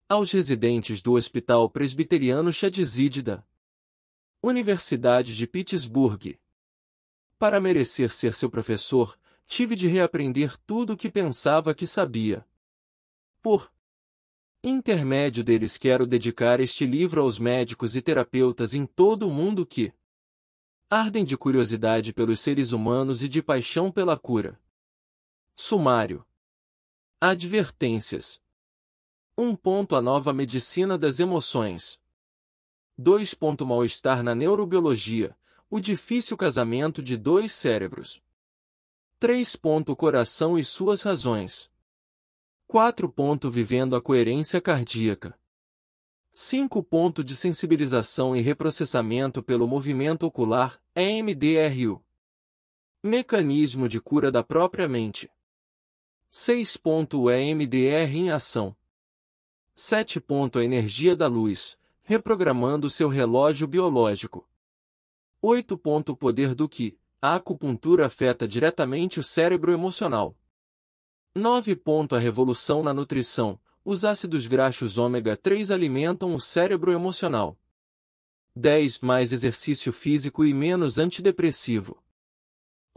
aos residentes do Hospital Presbiteriano Chadzide da Universidade de Pittsburgh. Para merecer ser seu professor, tive de reaprender tudo o que pensava que sabia. Por intermédio deles quero dedicar este livro aos médicos e terapeutas em todo o mundo que ardem de curiosidade pelos seres humanos e de paixão pela cura. Sumário. Advertências. 1. A nova medicina das emoções. 2. Mal-estar na neurobiologia, o difícil casamento de dois cérebros. 3. O coração e suas razões. 4. Vivendo a coerência cardíaca. 5. De sensibilização e reprocessamento pelo movimento ocular, EMDRU. Mecanismo de cura da própria mente. 6. O EMDR em ação. 7. A energia da luz, reprogramando seu relógio biológico. 8. O poder do Qi, a acupuntura afeta diretamente o cérebro emocional. 9. A revolução na nutrição, os ácidos graxos ômega 3 alimentam o cérebro emocional. 10. Mais exercício físico e menos antidepressivo.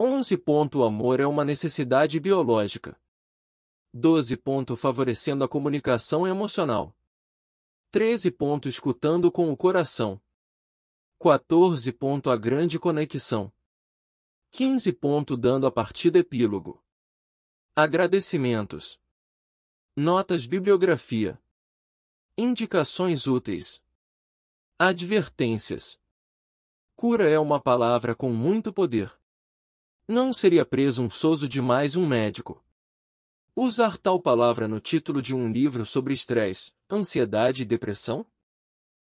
11. O amor é uma necessidade biológica. 12. Favorecendo a comunicação emocional. 13. Escutando com o coração. 14. A grande conexão. 15. Dando a partida epílogo. Agradecimentos. Notas bibliografia. Indicações úteis. Advertências. Cura é uma palavra com muito poder. Não seria presunçoso demais um médico usar tal palavra no título de um livro sobre estresse, ansiedade e depressão?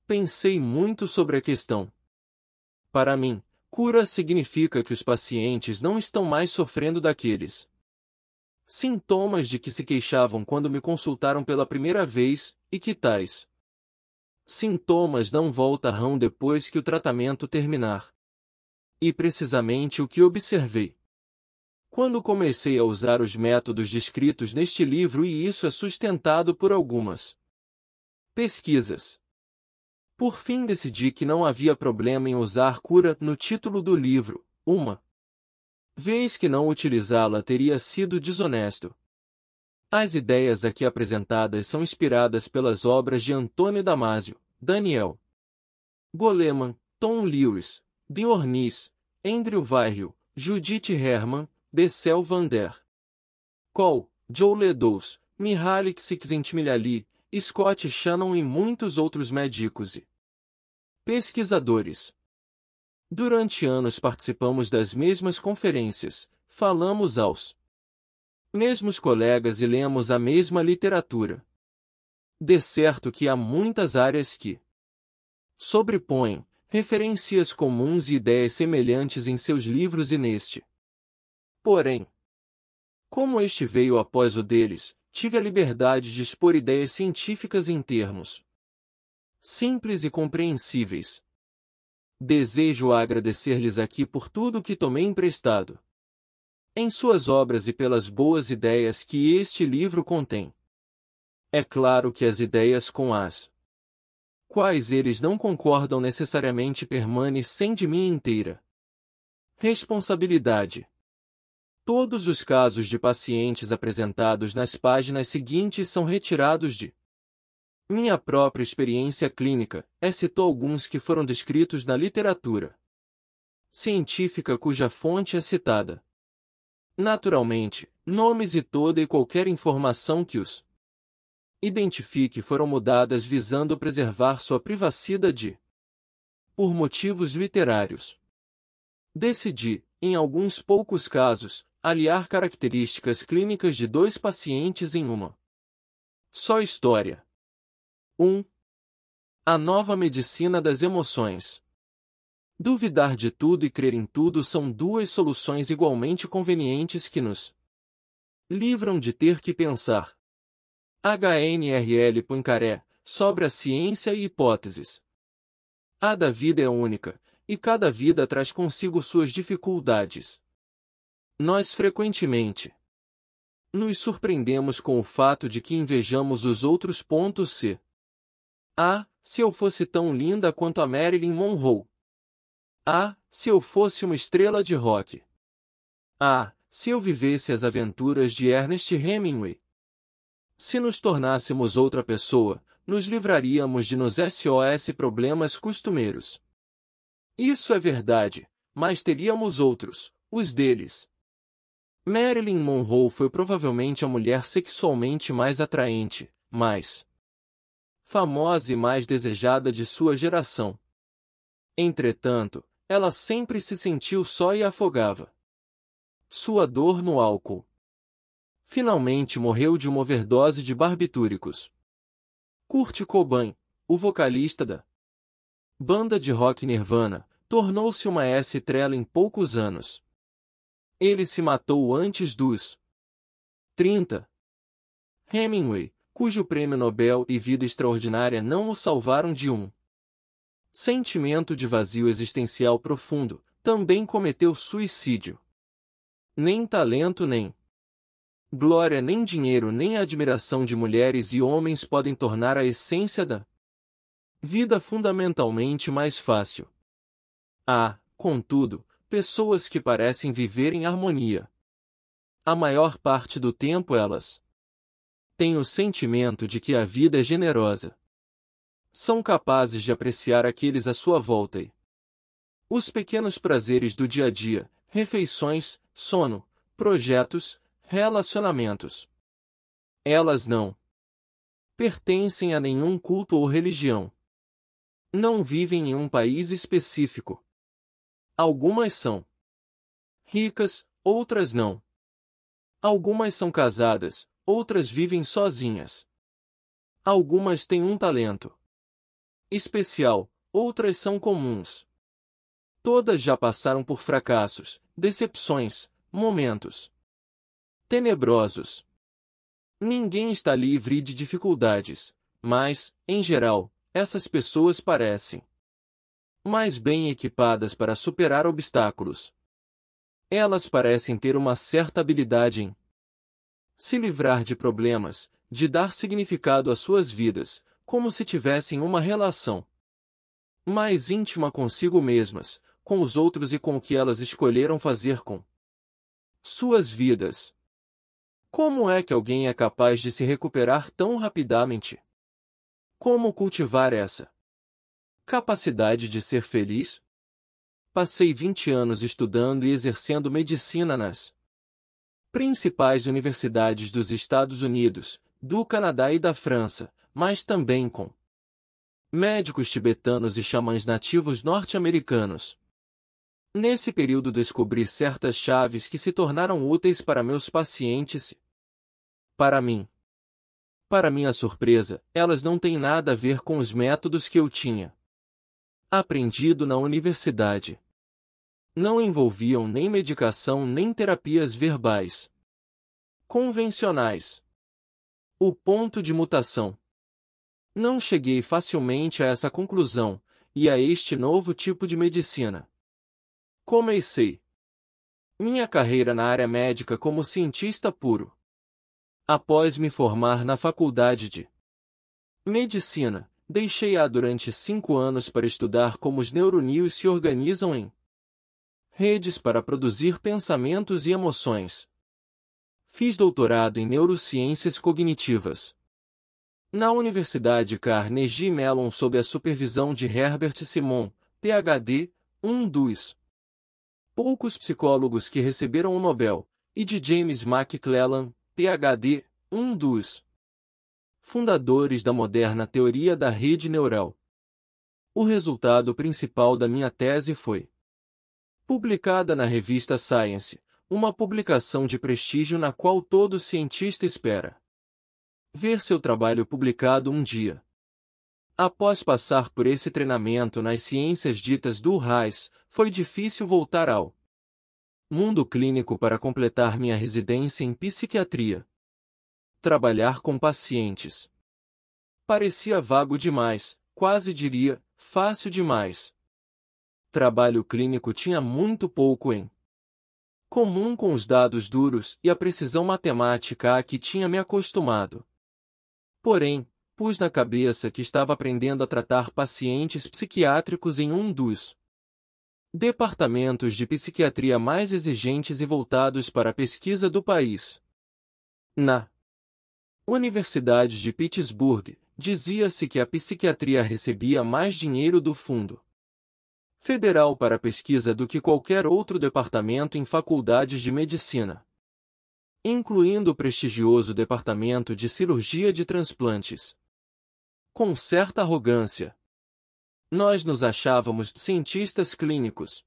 Pensei muito sobre a questão. Para mim, cura significa que os pacientes não estão mais sofrendo daqueles sintomas de que se queixavam quando me consultaram pela primeira vez, e que tais sintomas não voltarão depois que o tratamento terminar. E precisamente o que observei quando comecei a usar os métodos descritos neste livro, e isso é sustentado por algumas pesquisas. Por fim, decidi que não havia problema em usar cura no título do livro, uma vez que não utilizá-la teria sido desonesto. As ideias aqui apresentadas são inspiradas pelas obras de Antônio Damasio, Daniel Goleman, Tom Lewis, Diornis, Andrew Weirel, Judith Herman, Bessel van der Kolk, Joe Ledoux, Mihaly Csikszentmihalyi, Scott Shannon e muitos outros médicos e pesquisadores. Durante anos participamos das mesmas conferências, falamos aos mesmos colegas e lemos a mesma literatura. De certo que há muitas áreas que sobrepõem referências comuns e ideias semelhantes em seus livros e neste. Porém, como este veio após o deles, tive a liberdade de expor ideias científicas em termos simples e compreensíveis. Desejo agradecer-lhes aqui por tudo que tomei emprestado em suas obras e pelas boas ideias que este livro contém. É claro que as ideias com as quais eles não concordam necessariamente permanecem de minha inteira responsabilidade. Todos os casos de pacientes apresentados nas páginas seguintes são retirados de minha própria experiência clínica, exceto alguns que foram descritos na literatura científica cuja fonte é citada. Naturalmente, nomes e toda e qualquer informação que os identifique foram mudadas visando preservar sua privacidade por motivos literários. Decidi, em alguns poucos casos, aliar características clínicas de dois pacientes em uma só história. 1. A nova medicina das emoções. Duvidar de tudo e crer em tudo são duas soluções igualmente convenientes que nos livram de ter que pensar. HNRL Poincaré, sobre a ciência e hipóteses. A da vida é única, e cada vida traz consigo suas dificuldades. Nós frequentemente Nos surpreendemos com o fato de que invejamos os outros. C. Ah, se eu fosse tão linda quanto a Marilyn Monroe. Ah, se eu fosse uma estrela de rock. Ah, se eu vivesse as aventuras de Ernest Hemingway. Se nos tornássemos outra pessoa, nos livraríamos de nos problemas costumeiros. Isso é verdade, mas teríamos outros, os deles. Marilyn Monroe foi provavelmente a mulher sexualmente mais atraente, mais famosa e mais desejada de sua geração. Entretanto, ela sempre se sentiu só e afogava sua dor no álcool. Finalmente morreu de uma overdose de barbitúricos. Kurt Cobain, o vocalista da banda de rock Nirvana, tornou-se uma estrela em poucos anos. Ele se matou antes dos 30. Hemingway, cujo prêmio Nobel e vida extraordinária não o salvaram de um sentimento de vazio existencial profundo, também cometeu suicídio. Nem talento nem glória nem dinheiro nem admiração de mulheres e homens podem tornar a essência da vida fundamentalmente mais fácil. Há, contudo, pessoas que parecem viver em harmonia. A maior parte do tempo elas têm o sentimento de que a vida é generosa. São capazes de apreciar aqueles à sua volta e os pequenos prazeres do dia a dia, refeições, sono, projetos, relacionamentos. Elas não pertencem a nenhum culto ou religião. Não vivem em um país específico. Algumas são ricas, outras não. Algumas são casadas, outras vivem sozinhas. Algumas têm um talento especial, outras são comuns. Todas já passaram por fracassos, decepções, momentos tenebrosos. Ninguém está livre de dificuldades, mas, em geral, essas pessoas parecem mais bem equipadas para superar obstáculos. Elas parecem ter uma certa habilidade em se livrar de problemas, de dar significado às suas vidas, como se tivessem uma relação mais íntima consigo mesmas, com os outros e com o que elas escolheram fazer com suas vidas. Como é que alguém é capaz de se recuperar tão rapidamente? Como cultivar essa capacidade de ser feliz? Passei 20 anos estudando e exercendo medicina nas principais universidades dos Estados Unidos, do Canadá e da França, mas também com médicos tibetanos e xamãs nativos norte-americanos. Nesse período descobri certas chaves que se tornaram úteis para meus pacientes e para mim. Para minha surpresa, elas não têm nada a ver com os métodos que eu tinha aprendido na universidade. Não envolviam nem medicação nem terapias verbais convencionais. O ponto de mutação. Não cheguei facilmente a essa conclusão, e a este novo tipo de medicina. Comecei minha carreira na área médica como cientista puro. Após me formar na faculdade de medicina, deixei-a durante 5 anos para estudar como os neurônios se organizam em redes para produzir pensamentos e emoções. Fiz doutorado em neurociências cognitivas na Universidade Carnegie Mellon sob a supervisão de Herbert Simon, Ph.D., um dos poucos psicólogos que receberam o Nobel, e de James McClellan, Ph.D., um dos fundadores da moderna teoria da rede neural. O resultado principal da minha tese foi publicada na revista Science, uma publicação de prestígio na qual todo cientista espera ver seu trabalho publicado um dia. Após passar por esse treinamento nas ciências ditas do RAIS, foi difícil voltar ao mundo clínico para completar minha residência em psiquiatria. Trabalhar com pacientes parecia vago demais, quase diria, fácil demais. Trabalho clínico tinha muito pouco em comum com os dados duros e a precisão matemática a que tinha me acostumado. Porém, pus na cabeça que estava aprendendo a tratar pacientes psiquiátricos em um dos departamentos de psiquiatria mais exigentes e voltados para a pesquisa do país. Na Universidade de Pittsburgh, dizia-se que a psiquiatria recebia mais dinheiro do Fundo Federal para a pesquisa do que qualquer outro departamento em faculdades de medicina, incluindo o prestigioso departamento de cirurgia de transplantes. Com certa arrogância, nós nos achávamos cientistas clínicos.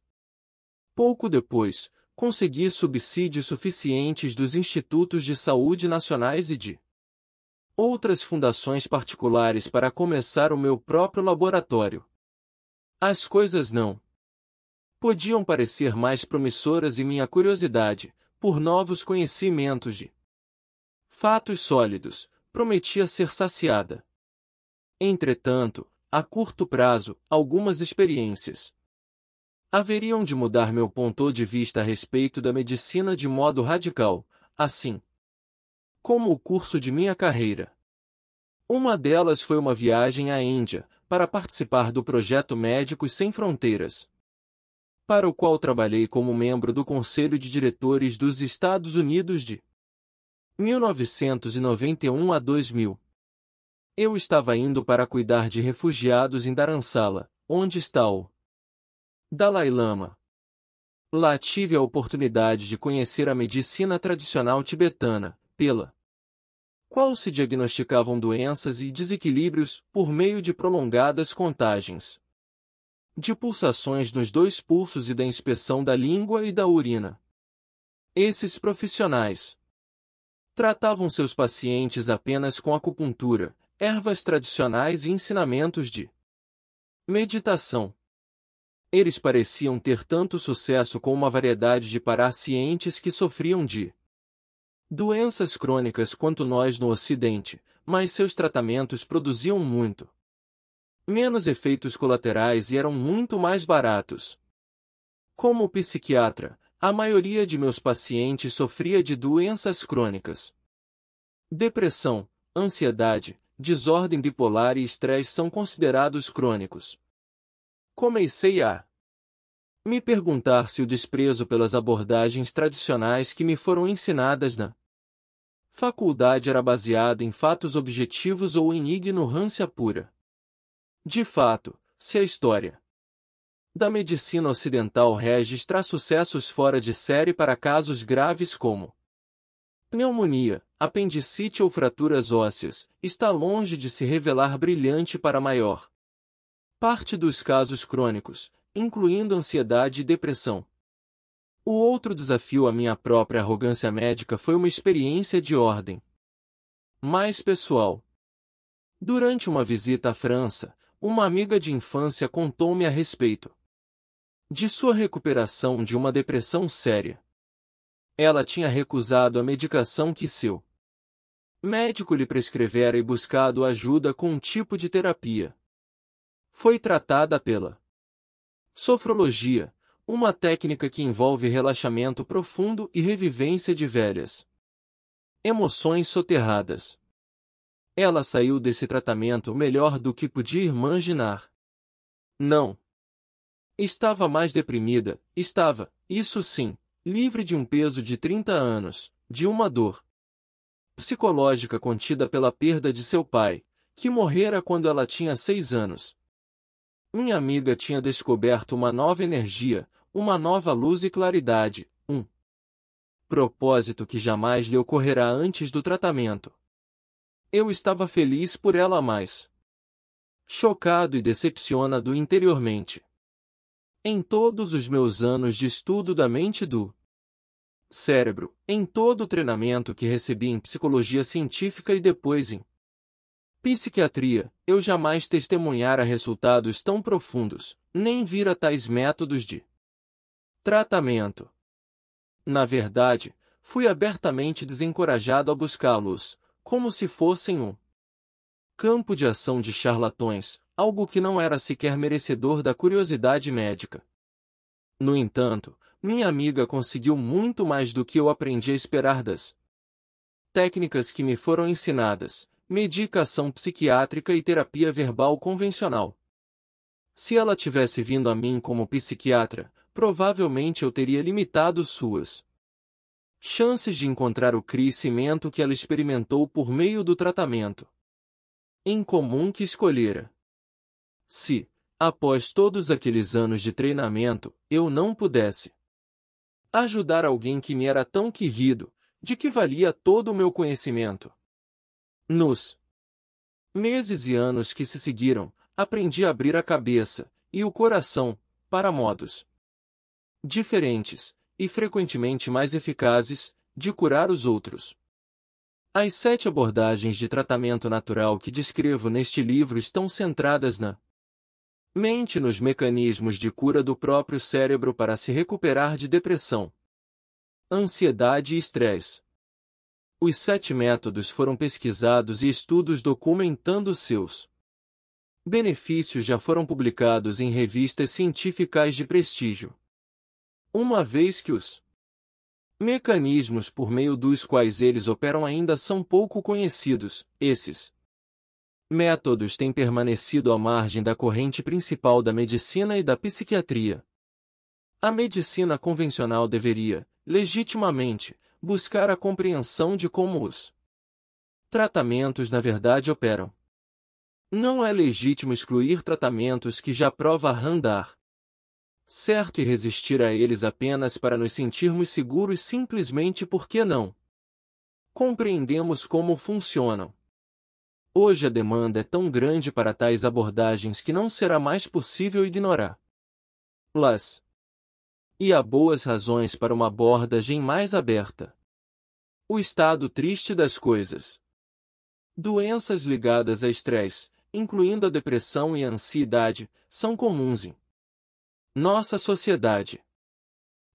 Pouco depois, consegui subsídios suficientes dos institutos de saúde nacionais e de outras fundações particulares para começar o meu próprio laboratório. As coisas não podiam parecer mais promissoras e minha curiosidade, por novos conhecimentos de fatos sólidos, prometia ser saciada. Entretanto, a curto prazo, algumas experiências haveriam de mudar meu ponto de vista a respeito da medicina de modo radical, assim como o curso de minha carreira. Uma delas foi uma viagem à Índia, para participar do projeto Médicos Sem Fronteiras, para o qual trabalhei como membro do Conselho de Diretores dos Estados Unidos de 1991 a 2000. Eu estava indo para cuidar de refugiados em Dharamsala, onde está o Dalai Lama. Lá tive a oportunidade de conhecer a medicina tradicional tibetana, pela qual se diagnosticavam doenças e desequilíbrios por meio de prolongadas contagens de pulsações nos dois pulsos e da inspeção da língua e da urina. Esses profissionais tratavam seus pacientes apenas com acupuntura, ervas tradicionais e ensinamentos de meditação. Eles pareciam ter tanto sucesso com uma variedade de pacientes que sofriam de doenças crônicas quanto nós no Ocidente, mas seus tratamentos produziam muito menos efeitos colaterais e eram muito mais baratos. Como psiquiatra, a maioria de meus pacientes sofria de doenças crônicas. Depressão, ansiedade, desordem bipolar e estresse são considerados crônicos. Comecei a me perguntar se o desprezo pelas abordagens tradicionais que me foram ensinadas na faculdade era baseado em fatos objetivos ou em ignorância pura. De fato, se a história da medicina ocidental registra sucessos fora de série para casos graves como pneumonia, apendicite ou fraturas ósseas, está longe de se revelar brilhante para a maior parte dos casos crônicos, incluindo ansiedade e depressão. O outro desafio à minha própria arrogância médica foi uma experiência de ordem mais pessoal. Durante uma visita à França, uma amiga de infância contou-me a respeito de sua recuperação de uma depressão séria. Ela tinha recusado a medicação que seu médico lhe prescrevera e buscado ajuda com um tipo de terapia. Foi tratada pela sofrologia, uma técnica que envolve relaxamento profundo e revivência de velhas emoções soterradas. Ela saiu desse tratamento melhor do que podia imaginar. Não estava mais deprimida, estava, isso sim, livre de um peso de 30 anos, de uma dor psicológica contida pela perda de seu pai, que morrera quando ela tinha 6 anos. Minha amiga tinha descoberto uma nova energia, uma nova luz e claridade, um propósito que jamais lhe ocorrerá antes do tratamento. Eu estava feliz por ela, mas chocado e decepcionado interiormente. Em todos os meus anos de estudo da mente do cérebro, em todo o treinamento que recebi em psicologia científica e depois em psiquiatria, eu jamais testemunhara resultados tão profundos, nem vira tais métodos de tratamento. Na verdade, fui abertamente desencorajado a buscá-los, como se fossem um campo de ação de charlatões, algo que não era sequer merecedor da curiosidade médica. No entanto, minha amiga conseguiu muito mais do que eu aprendi a esperar das técnicas que me foram ensinadas, medicação psiquiátrica e terapia verbal convencional. Se ela tivesse vindo a mim como psiquiatra, provavelmente eu teria limitado suas chances de encontrar o crescimento que ela experimentou por meio do tratamento em comum que escolhera. Se, após todos aqueles anos de treinamento, eu não pudesse ajudar alguém que me era tão querido, de que valia todo o meu conhecimento? Nos meses e anos que se seguiram, aprendi a abrir a cabeça e o coração para modos diferentes, e frequentemente mais eficazes, de curar os outros. As 7 abordagens de tratamento natural que descrevo neste livro estão centradas na mente, nos mecanismos de cura do próprio cérebro para se recuperar de depressão, ansiedade e estresse. Os 7 métodos foram pesquisados e estudos documentando seus benefícios já foram publicados em revistas científicas de prestígio. Uma vez que os mecanismos por meio dos quais eles operam ainda são pouco conhecidos, esses métodos têm permanecido à margem da corrente principal da medicina e da psiquiatria. A medicina convencional deveria, legitimamente, buscar a compreensão de como os tratamentos na verdade operam. Não é legítimo excluir tratamentos que já prova andar certo e resistir a eles apenas para nos sentirmos seguros simplesmente porque não compreendemos como funcionam. Hoje a demanda é tão grande para tais abordagens que não será mais possível ignorá-las. E há boas razões para uma abordagem mais aberta. O estado triste das coisas. Doenças ligadas a estresse, incluindo a depressão e a ansiedade, são comuns em nossa sociedade.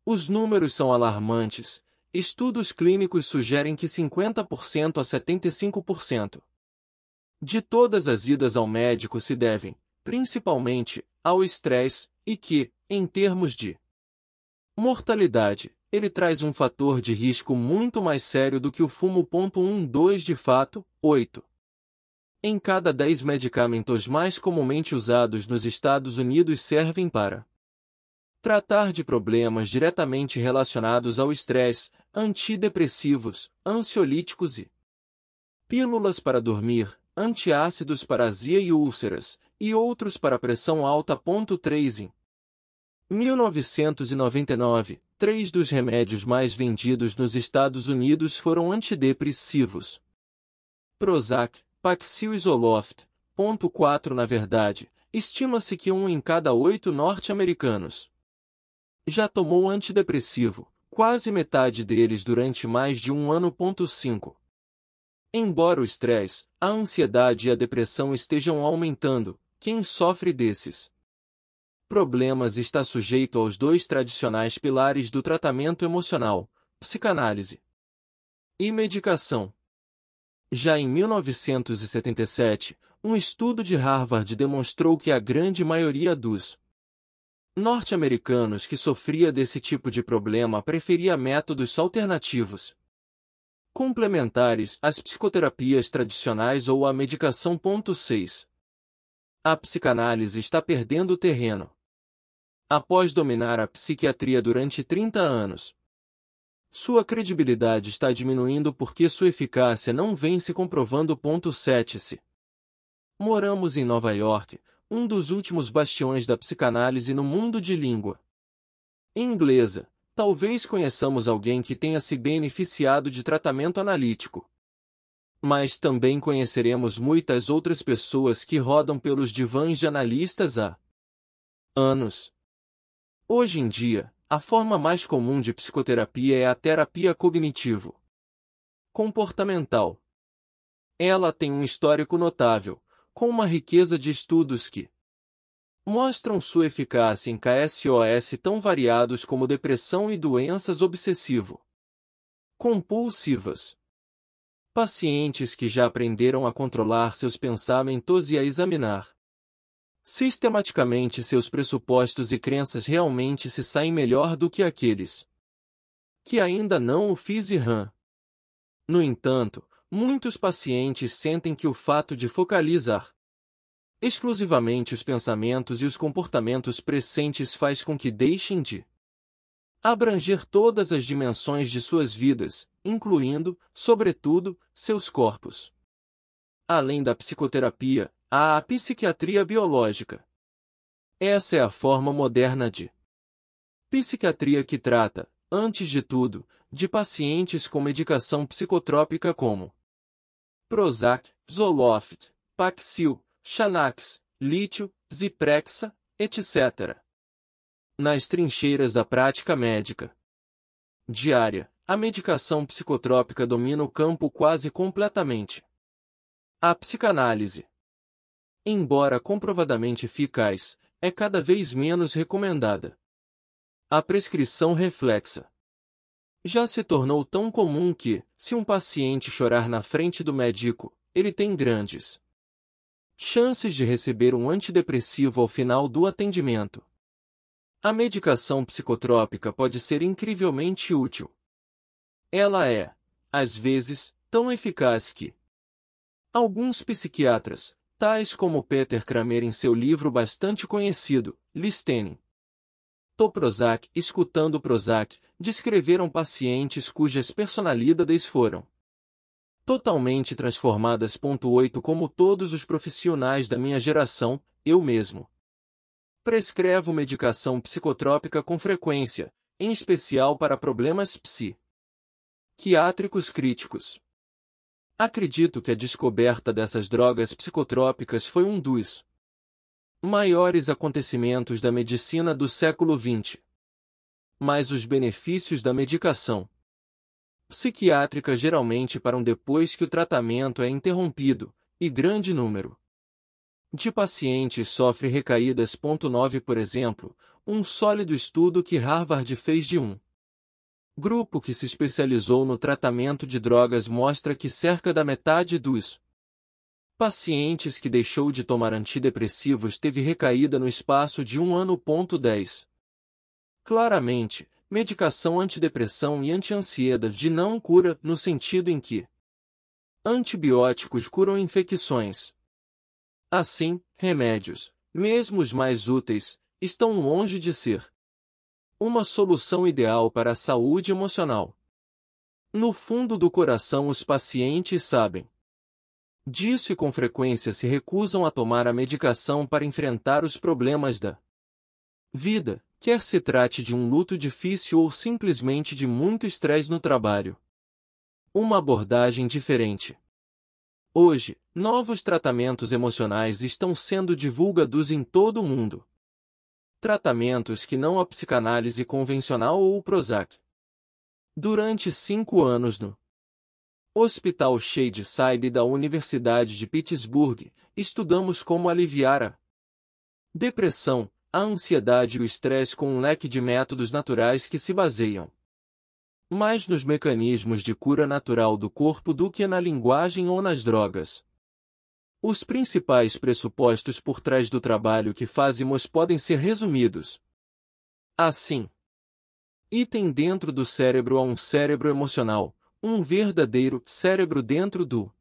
Os números são alarmantes. Estudos clínicos sugerem que 50% a 75% de todas as idas ao médico se devem, principalmente, ao estresse, e que, em termos de mortalidade, ele traz um fator de risco muito mais sério do que o fumo. 12 De fato, 8 em cada 10 medicamentos mais comumente usados nos Estados Unidos servem para tratar de problemas diretamente relacionados ao estresse, antidepressivos, ansiolíticos e pílulas para dormir, antiácidos para azia e úlceras, e outros para pressão alta. 3 Em 1999, 3 dos remédios mais vendidos nos Estados Unidos foram antidepressivos: Prozac, Paxil e Zoloft. 4 Na verdade, estima-se que 1 em cada 8 norte-americanos já tomou antidepressivo, quase metade deles durante mais de um ano. 5 Embora o estresse, a ansiedade e a depressão estejam aumentando, quem sofre desses problemas está sujeito aos 2 tradicionais pilares do tratamento emocional: psicanálise e medicação. Já em 1977, um estudo de Harvard demonstrou que a grande maioria dos norte-americanos que sofria desse tipo de problema preferia métodos alternativos, complementares às psicoterapias tradicionais ou à medicação. 6 A psicanálise está perdendo terreno. Após dominar a psiquiatria durante 30 anos, sua credibilidade está diminuindo porque sua eficácia não vem se comprovando. 7 Se moramos em Nova York, um dos últimos bastiões da psicanálise no mundo de língua inglesa, talvez conheçamos alguém que tenha se beneficiado de tratamento analítico. Mas também conheceremos muitas outras pessoas que rodam pelos divãs de analistas há anos. Hoje em dia, a forma mais comum de psicoterapia é a terapia cognitivo-comportamental. Ela tem um histórico notável, com uma riqueza de estudos que mostram sua eficácia em casos tão variados como depressão e doenças obsessivo-compulsivas. Pacientes que já aprenderam a controlar seus pensamentos e a examinar Sistematicamente seus pressupostos e crenças realmente se saem melhor do que aqueles que ainda não o fizeram. No entanto, muitos pacientes sentem que o fato de focalizar exclusivamente os pensamentos e os comportamentos presentes faz com que deixem de abranger todas as dimensões de suas vidas, incluindo, sobretudo, seus corpos. Além da psicoterapia, há a psiquiatria biológica. Essa é a forma moderna de psiquiatria que trata, antes de tudo, de pacientes com medicação psicotrópica como Prozac, Zoloft, Paxil, Xanax, lítio, Ziprexa, etc. Nas trincheiras da prática médica diária, a medicação psicotrópica domina o campo quase completamente. A psicanálise, embora comprovadamente eficaz, é cada vez menos recomendada. A prescrição reflexa já se tornou tão comum que, se um paciente chorar na frente do médico, ele tem grandes chances de receber um antidepressivo ao final do atendimento. A medicação psicotrópica pode ser incrivelmente útil. Ela é, às vezes, tão eficaz que alguns psiquiatras, tais como Peter Kramer em seu livro bastante conhecido, Listening to Prozac, escutando Prozac, descreveram pacientes cujas personalidades foram totalmente transformadas. 8 Como todos os profissionais da minha geração, eu mesmo prescrevo medicação psicotrópica com frequência, em especial para problemas psiquiátricos críticos. Acredito que a descoberta dessas drogas psicotrópicas foi um dos maiores acontecimentos da medicina do século XX. Mas os benefícios da medicação psiquiátrica geralmente param depois que o tratamento é interrompido, e grande número de pacientes sofre recaídas. 9 Por exemplo, um sólido estudo que Harvard fez de um grupo que se especializou no tratamento de drogas mostra que cerca da metade dos pacientes que deixou de tomar antidepressivos teve recaída no espaço de um ano. 10 Claramente, medicação antidepressão e anti-ansiedade não cura no sentido em que antibióticos curam infecções. Assim, remédios, mesmo os mais úteis, estão longe de ser uma solução ideal para a saúde emocional. No fundo do coração os pacientes sabem disso e com frequência se recusam a tomar a medicação para enfrentar os problemas da vida, quer se trate de um luto difícil ou simplesmente de muito estresse no trabalho. Uma abordagem diferente. Hoje, novos tratamentos emocionais estão sendo divulgados em todo o mundo. Tratamentos que não a psicanálise convencional ou o Prozac. Durante 5 anos no Hospital Shadeside da Universidade de Pittsburgh, estudamos como aliviar a depressão, a ansiedade e o estresse com um leque de métodos naturais que se baseiam mais nos mecanismos de cura natural do corpo do que na linguagem ou nas drogas. Os principais pressupostos por trás do trabalho que fazemos podem ser resumidos assim. Item dentro do cérebro há um cérebro emocional, um verdadeiro cérebro dentro do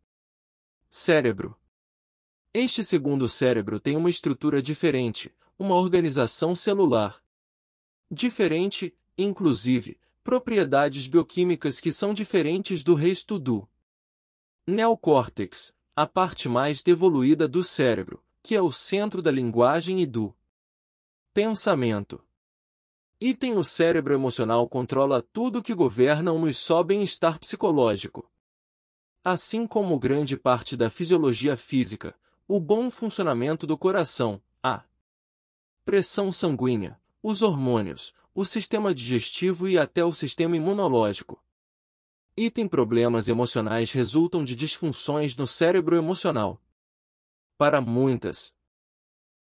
cérebro. Este segundo cérebro tem uma estrutura diferente, uma organização celular diferente, inclusive, propriedades bioquímicas que são diferentes do resto do neocórtex, a parte mais evoluída do cérebro, que é o centro da linguagem e do pensamento. Item o cérebro emocional controla tudo que governa o nosso bem-estar psicológico. Assim como grande parte da fisiologia física, o bom funcionamento do coração, a pressão sanguínea, os hormônios, o sistema digestivo e até o sistema imunológico. Item problemas emocionais resultam de disfunções no cérebro emocional. Para muitas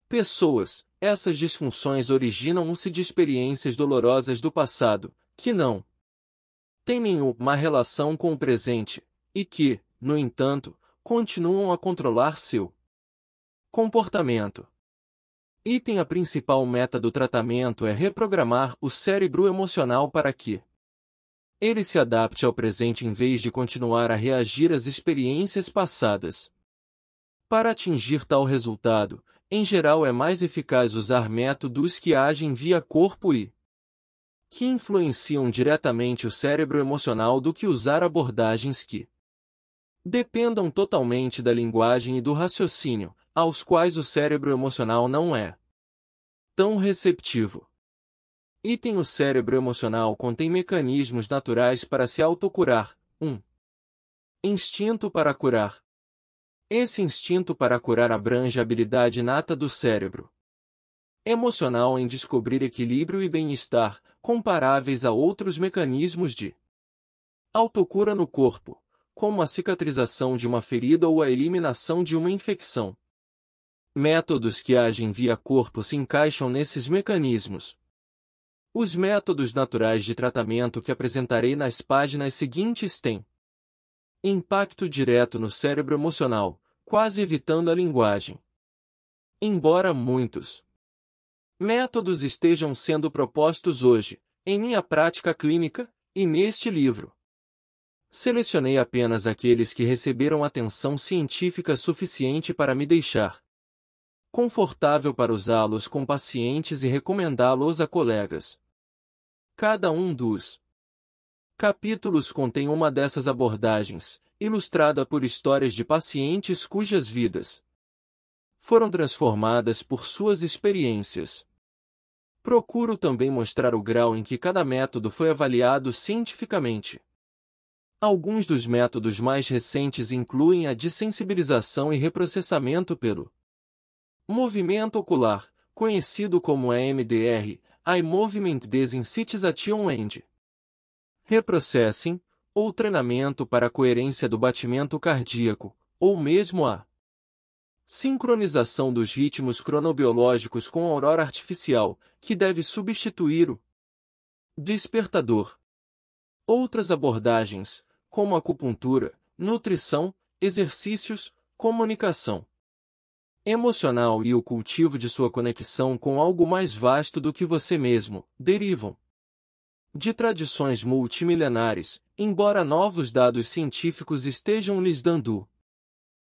pessoas, essas disfunções originam-se de experiências dolorosas do passado, que não têm nenhuma relação com o presente, e que, no entanto, continuam a controlar seu comportamento. A principal meta do tratamento é reprogramar o cérebro emocional para que ele se adapte ao presente em vez de continuar a reagir às experiências passadas. Para atingir tal resultado, em geral é mais eficaz usar métodos que agem via corpo e que influenciam diretamente o cérebro emocional do que usar abordagens que dependam totalmente da linguagem e do raciocínio, aos quais o cérebro emocional não é tão receptivo. O cérebro emocional contém mecanismos naturais para se autocurar. 1. Instinto para curar. Esse instinto para curar abrange a habilidade inata do cérebro emocional em descobrir equilíbrio e bem-estar, comparáveis a outros mecanismos de autocura no corpo, como a cicatrização de uma ferida ou a eliminação de uma infecção. Métodos que agem via corpo se encaixam nesses mecanismos. Os métodos naturais de tratamento que apresentarei nas páginas seguintes têm impacto direto no cérebro emocional, quase evitando a linguagem. Embora muitos métodos estejam sendo propostos hoje, em minha prática clínica, e neste livro, selecionei apenas aqueles que receberam atenção científica suficiente para me deixar confortável para usá-los com pacientes e recomendá-los a colegas. Cada um dos capítulos contém uma dessas abordagens, ilustrada por histórias de pacientes cujas vidas foram transformadas por suas experiências. Procuro também mostrar o grau em que cada método foi avaliado cientificamente. Alguns dos métodos mais recentes incluem a dessensibilização e reprocessamento pelo movimento ocular, conhecido como EMDR, Eye Movement Desensitization and Reprocessing, ou treinamento para a coerência do batimento cardíaco, ou mesmo a sincronização dos ritmos cronobiológicos com a aurora artificial, que deve substituir o despertador. Outras abordagens, como acupuntura, nutrição, exercícios, comunicação emocional e o cultivo de sua conexão com algo mais vasto do que você mesmo, derivam de tradições multimilenares, embora novos dados científicos estejam lhes dando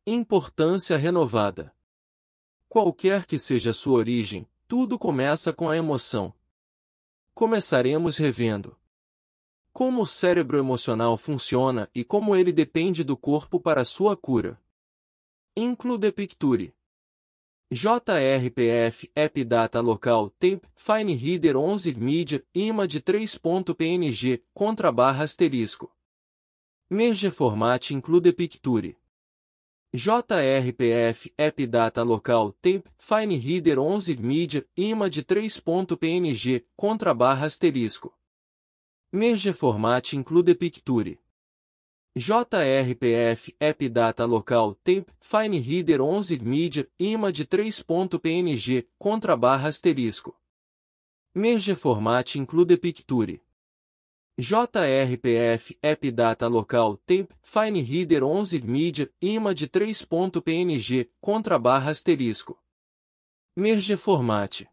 importância renovada. Qualquer que seja sua origem, tudo começa com a emoção. Começaremos revendo como o cérebro emocional funciona e como ele depende do corpo para sua cura. Include the picture. JRPF, App Data Local, Tape, Fine Reader 11 Media, Image 3.png, ***. Merge Format Include Picture. JRPF, App Data Local, Tape, Fine Reader 11 Media, Image 3.png, ***. Merge Format Include Picture. JRPF, App Data Local, Tape, Fine Reader 11 Media, Image 3.png, ***. Merge Format Include Picture. JRPF, App Data Local, Tape, Fine Reader 11 Media, Image 3.png, ***. Merge Format.